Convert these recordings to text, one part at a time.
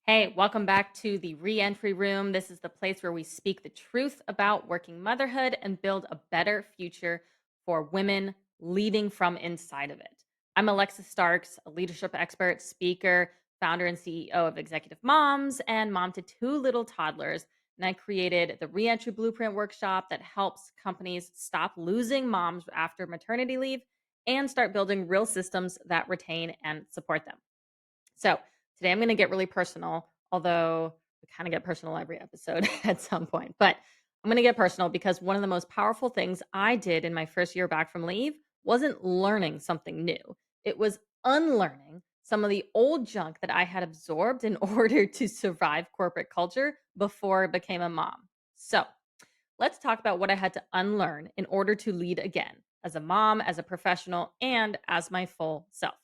Hey, welcome back to the Reentry Room. This is the place where we speak the truth about working motherhood and build a better future for women leading from inside of it. I'm Alexis Starks, a leadership expert, speaker, founder, and CEO of Executive Moms, and mom to two little toddlers. And I created the Reentry Blueprint workshop that helps companies stop losing moms after maternity leave and start building real systems that retain and support them. So today I'm going to get really personal, although we kind of get personal every episode at some point. But I'm going to get personal because one of the most powerful things I did in my first year back from leave wasn't learning something new. It was unlearning some of the old junk that I had absorbed in order to survive corporate culture before I became a mom. So let's talk about what I had to unlearn in order to lead again as a mom, as a professional, and as my full self.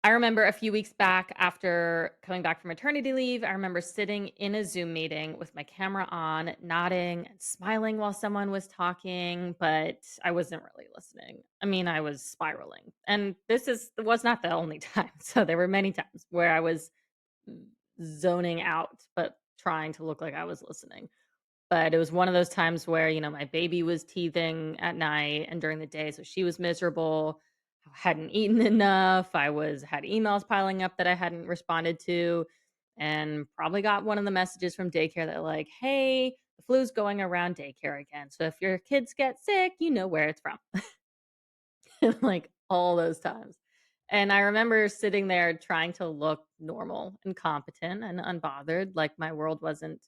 I remember a few weeks back after coming back from maternity leave, I remember sitting in a Zoom meeting with my camera on, nodding and smiling while someone was talking, but I wasn't really listening. I mean, I was spiraling. And this was not the only time. So there were many times where I was zoning out, but trying to look like I was listening. But it was one of those times where, my baby was teething at night and during the day, so she was miserable. I hadn't eaten enough. Had emails piling up that I hadn't responded to, and probably got one of the messages from daycare that like, "Hey, the flu's going around daycare again. So if your kids get sick, you know where it's from." Like all those times. And I remember sitting there trying to look normal and competent and unbothered, like my world wasn't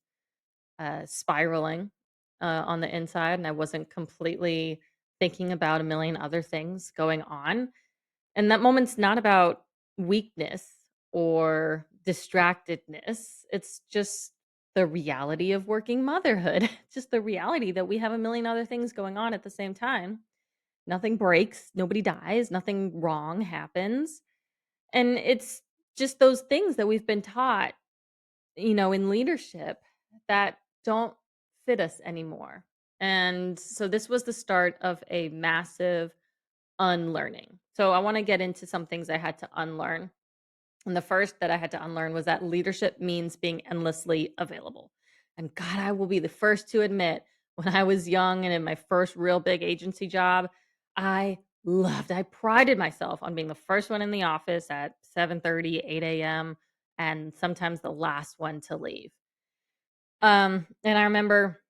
spiraling on the inside, and I wasn't completely thinking about a million other things going on. And that moment's not about weakness or distractedness. It's just the reality of working motherhood. Just the reality that we have a million other things going on at the same time. Nothing breaks, nobody dies, nothing wrong happens. And it's just those things that we've been taught in leadership that don't fit us anymore. And so this was the start of a massive unlearning. So I want to get into some things I had to unlearn. And the first that I had to unlearn was that leadership means being endlessly available. And God, I will be the first to admit when I was young and in my first real big agency job, I prided myself on being the first one in the office at 7:30, 8 a.m., and sometimes the last one to leave. And I remember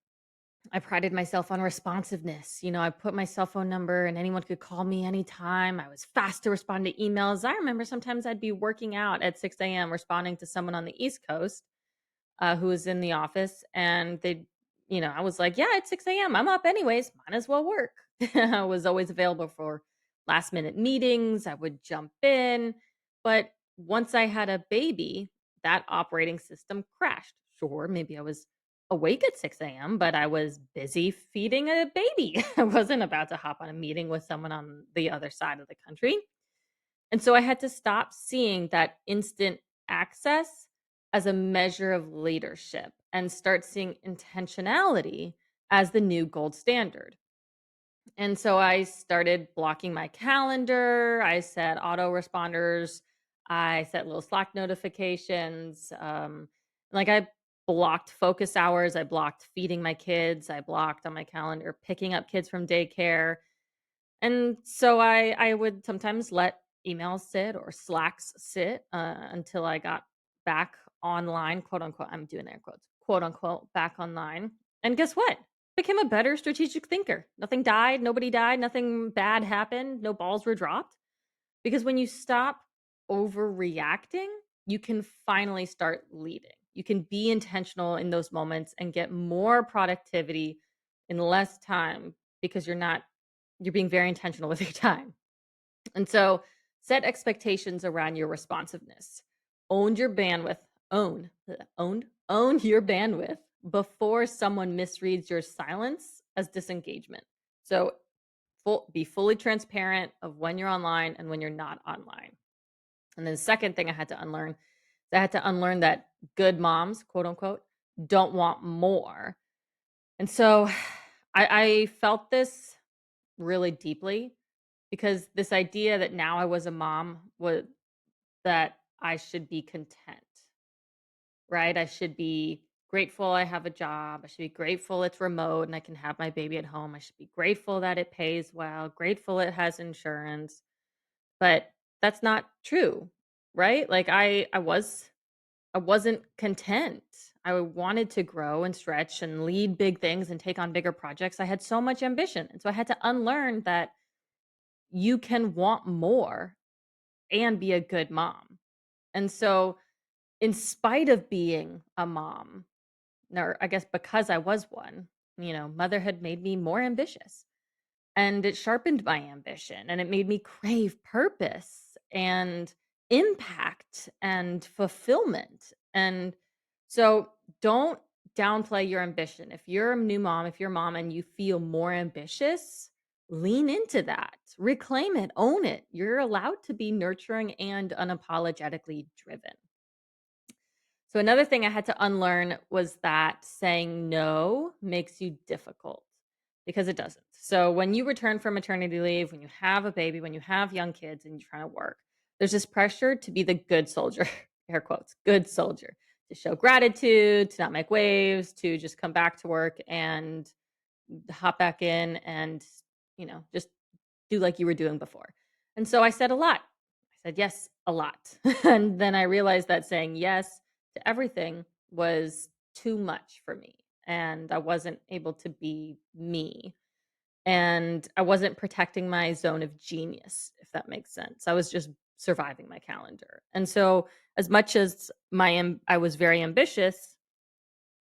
I prided myself on responsiveness. I put my cell phone number and anyone could call me anytime. I was fast to respond to emails. I remember sometimes I'd be working out at 6 a.m. responding to someone on the East Coast who was in the office. And I was like, yeah, it's 6 a.m. I'm up anyways. Might as well work. I was always available for last minute meetings. I would jump in. But once I had a baby, that operating system crashed. Sure, maybe I was awake at 6 a.m., but I was busy feeding a baby. I wasn't about to hop on a meeting with someone on the other side of the country. And so I had to stop seeing that instant access as a measure of leadership and start seeing intentionality as the new gold standard. And so I started blocking my calendar. I set autoresponders. I set little Slack notifications. I blocked focus hours. I blocked feeding my kids. I blocked on my calendar picking up kids from daycare. And so I would sometimes let emails sit or Slacks sit until I got back online, quote unquote. I'm doing air quotes, quote unquote, back online. And guess what? Became a better strategic thinker. Nothing died. Nobody died. Nothing bad happened. No balls were dropped. Because when you stop overreacting, you can finally start leading. You can be intentional in those moments and get more productivity in less time because you're being very intentional with your time. And so set expectations around your responsiveness. Own your bandwidth, own your bandwidth before someone misreads your silence as disengagement. So be fully transparent of when you're online and when you're not online. And then the second thing I had to unlearn is I had to unlearn that good moms, quote unquote, don't want more. And so I felt this really deeply because this idea that now I was a mom was that I should be content. right? I should be grateful I have a job. I should be grateful it's remote and I can have my baby at home. I should be grateful that it pays well, grateful it has insurance. But that's not true, right? Like I wasn't content. I wanted to grow and stretch and lead big things and take on bigger projects. I had so much ambition. And so I had to unlearn that you can want more and be a good mom. And so, in spite of being a mom, or I guess because I was one, motherhood made me more ambitious. And it sharpened my ambition and it made me crave purpose and impact and fulfillment. And so don't downplay your ambition. If you're a new mom, if you're a mom and you feel more ambitious, lean into that, reclaim it, own it. You're allowed to be nurturing and unapologetically driven. So another thing I had to unlearn was that saying no makes you difficult because it doesn't. So when you return from maternity leave, when you have a baby, when you have young kids and you're trying to work, there's this pressure to be the good soldier, air quotes, good soldier, to show gratitude, to not make waves, to just come back to work and hop back in and, just do like you were doing before. And so I said a lot. I said yes a lot. And then I realized that saying yes to everything was too much for me. And I wasn't able to be me. And I wasn't protecting my zone of genius, if that makes sense. I was just surviving my calendar. And so as much as I was very ambitious,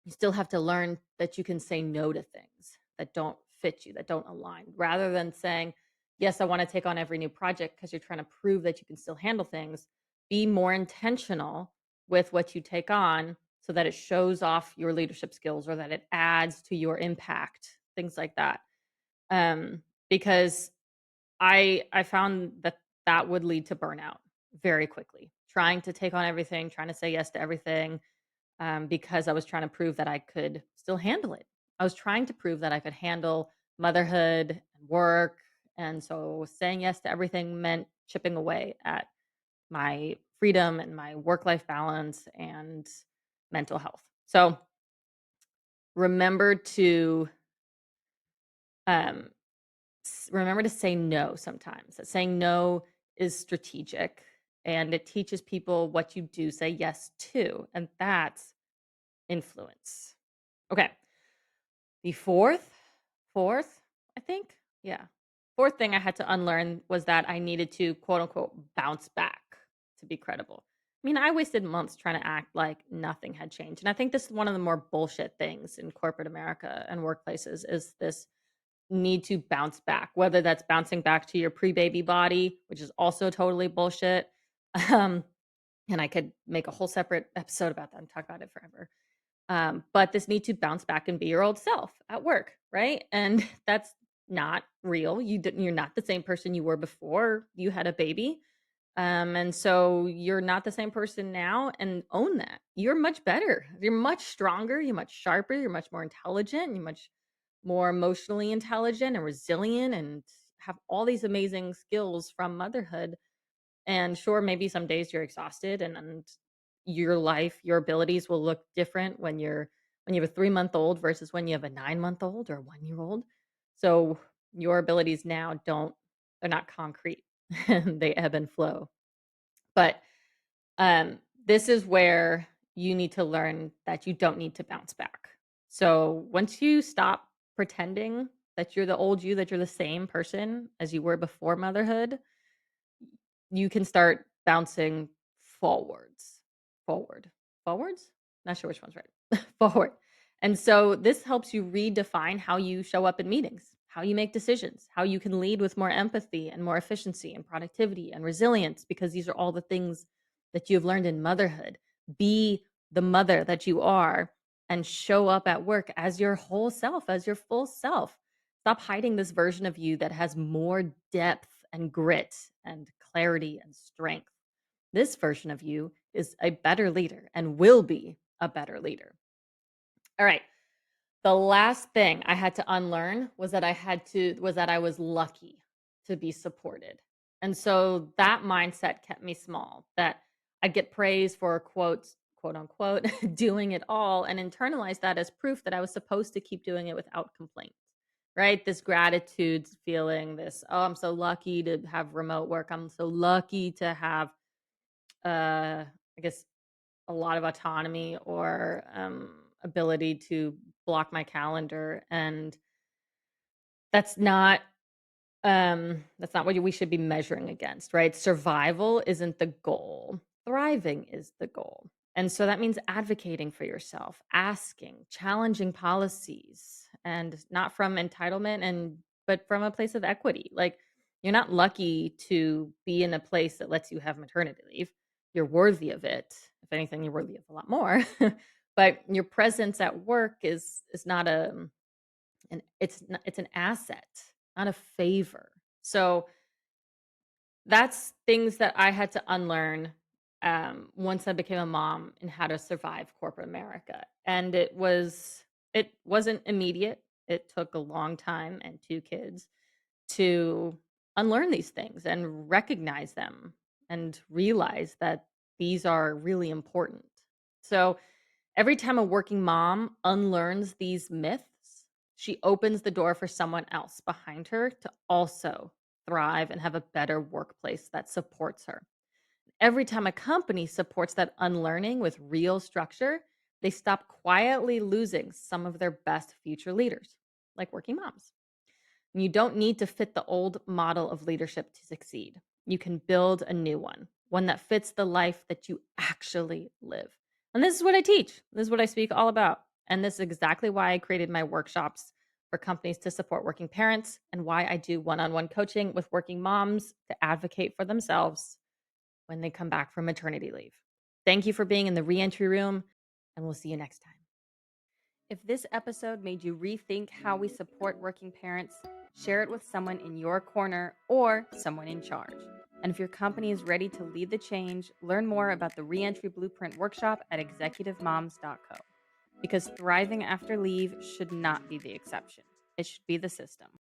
you still have to learn that you can say no to things that don't fit you, that don't align, rather than saying, yes, I want to take on every new project because you're trying to prove that you can still handle things. Be more intentional with what you take on so that it shows off your leadership skills or that it adds to your impact, things like that. Because I found that that would lead to burnout very quickly. Trying to take on everything, trying to say yes to everything, because I was trying to prove that I could still handle it. I was trying to prove that I could handle motherhood and work. And so saying yes to everything meant chipping away at my freedom and my work life balance and mental health. So remember to um, remember to say no sometimes. That saying no is strategic and it teaches people what you do say yes to. And that's influence. Okay. The fourth, I think? Yeah. Fourth thing I had to unlearn was that I needed to quote unquote bounce back to be credible. I mean, I wasted months trying to act like nothing had changed. And I think this is one of the more bullshit things in corporate America and workplaces is this need to bounce back, whether that's bouncing back to your pre-baby body, which is also totally bullshit. Um, and I could make a whole separate episode about that and talk about it forever. But this need to bounce back and be your old self at work, right? And that's not real. You're not the same person you were before you had a baby. And so you're not the same person now and own that. You're much better. You're much stronger. You're much sharper. You're much more intelligent. You're much more emotionally intelligent and resilient and have all these amazing skills from motherhood. And sure, maybe some days you're exhausted and your life, your abilities will look different when you have a 3-month-old versus when you have a 9-month-old or a 1-year-old. So your abilities now they're not concrete. They ebb and flow. But this is where you need to learn that you don't need to bounce back. So once you stop pretending that you're the old you, that you're the same person as you were before motherhood, you can start bouncing forwards. Forward. Forwards? Not sure which one's right. Forward. And so this helps you redefine how you show up in meetings, how you make decisions, how you can lead with more empathy and more efficiency and productivity and resilience, because these are all the things that you've learned in motherhood. Be the mother that you are and show up at work as your whole self, as your full self. Stop hiding this version of you that has more depth and grit and clarity and strength. This version of you is a better leader and will be a better leader. All right. The last thing I had to unlearn was that I was lucky to be supported. And so that mindset kept me small, that I get praise for quote unquote, doing it all and internalized that as proof that I was supposed to keep doing it without complaint, right? This gratitude feeling, this, oh, I'm so lucky to have remote work. I'm so lucky to have, I guess, a lot of autonomy or ability to block my calendar. And that's not that's not what we should be measuring against, right? Survival isn't the goal. Thriving is the goal. And so that means advocating for yourself, asking, challenging policies, and not from entitlement but from a place of equity. Like you're not lucky to be in a place that lets you have maternity leave. You're worthy of it. If anything, you're worthy of a lot more. But your presence at work is not it's an asset, not a favor. So that's things that I had to unlearn once I became a mom and how to survive corporate America. And it wasn't immediate. It took a long time and two kids to unlearn these things and recognize them and realize that these are really important. So every time a working mom unlearns these myths, she opens the door for someone else behind her to also thrive and have a better workplace that supports her. Every time a company supports that unlearning with real structure, they stop quietly losing some of their best future leaders, like working moms. And you don't need to fit the old model of leadership to succeed. You can build a new one that fits the life that you actually live. And this is what I teach. This is what I speak all about. And this is exactly why I created my workshops for companies to support working parents and why I do one on one coaching with working moms to advocate for themselves when they come back from maternity leave. Thank you for being in the reentry room, and we'll see you next time. If this episode made you rethink how we support working parents, share it with someone in your corner or someone in charge. And if your company is ready to lead the change, learn more about the Reentry Blueprint workshop at executivemoms.co. Because thriving after leave should not be the exception, it should be the system.